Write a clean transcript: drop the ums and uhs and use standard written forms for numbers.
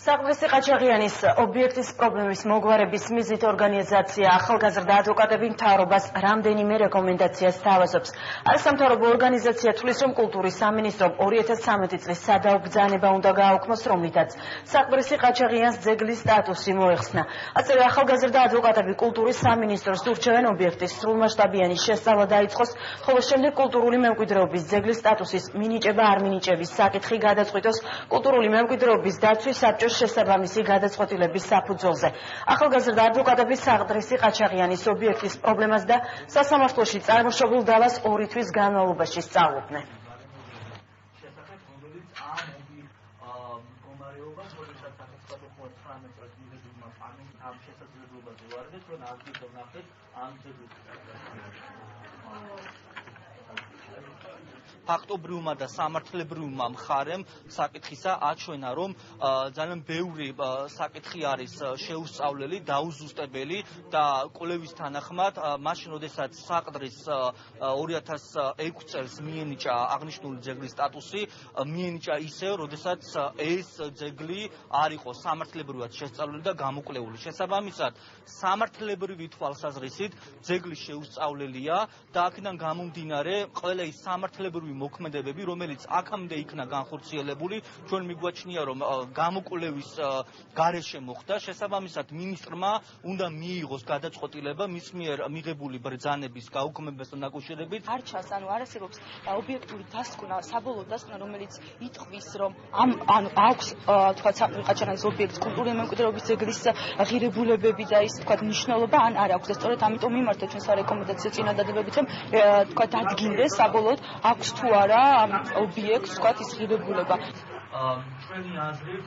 საყდრისი ყაჩაღიანის ობიექტის პრობლემის მოგვარების მიზნით ორგანიზაცია ახალგაზრდა ადვოკატები მთავრობას რამდენიმე რეკომენდაციას თავაზობს. არასამთავრობო ორგანიზაცია თვლის, რომ კულტურის სამინისტრომ 2013 წლის სადაო ბრძანება უნდა გააუქმოს, რომლითაც საყდრისი ყაჩაღიანს ძეგლის სტატუსი მოეხსნა. ასევე ახალგაზრდა ადვოკატები კულტურის სამინისტროს ურჩევენ ობიექტის სრულმასშტაბიანი შესწავლა დაიწყოს, ხოლო შემდეგ კულტურული მემკვიდრეობის ძეგლის სტატუსის მინიჭება არ მინიჭების საკითხი გადაწყვიტოს კულტურული მემკვიდრეობის დაცვის საბჭოს შესაბამისი გადაწყვეტილების საფუძველზე. ახალგაზრდა ადვოკატები საყდრისი ყაჩაღიანის ობიექტის პრობლემას და სასამართლოში წარმოშობილ დავას 2 თვის განმავლობაში სწავლობდნენ. ფაქტობრივმა და სამართლებრივმა მხარემ საკითხისა აჩვენა, რომ ძალიან ბევრი საკითხი არის შეუსწავლელი, დაუზუსტებელი და კვლევის თანახმად, მაშინ როდესაც საყდრის 2006 წელს მიენიჭა აღნიშნული ძეგლის სტატუსი, მიენიჭა ისევ, როდესაც ეს ძეგლი არ იყო სამართლებრივად შესწავლილი და გამოკვლეული. შესაბამისად, სამართლებრივი თვალსაზრისით ძეგლი შეუსწავლელია და აქედან გამომდინარე, ყველა ის სამართლებრივი მოქმედებები, რომელიც აქამდე იქნა განხორციელებული, ჩვენ მიგვაჩნია, რომ გამოკვლევის გარეშე მოხდა. შესაბამისად, მინისტრმა უნდა მიიღოს გადაწყვეტილება მის მიერ მიღებული ბრძანების გაუქმებასთან დაკავშირებით. არ ჩანს, არ არსებობს ობიექტური დასკვნა, საბოლოო დასკვნა, რომელიც ითქვის, რომ აქვს საყდრისი ყაჩაღიანის ობიექტს კულტურული მემკვიდრეობის ძეგლის ღირებულებები და ის მნიშვნელობა ან არ აქვს. სწორედ ამიტომ მიმართა ჩვენ სარეკომენდაციო წინადადებებით, რომ დადგინდეს საბოლოოდ აქვს თუ არა ობიექტს ის ღირებულება. ჩვენი აზრით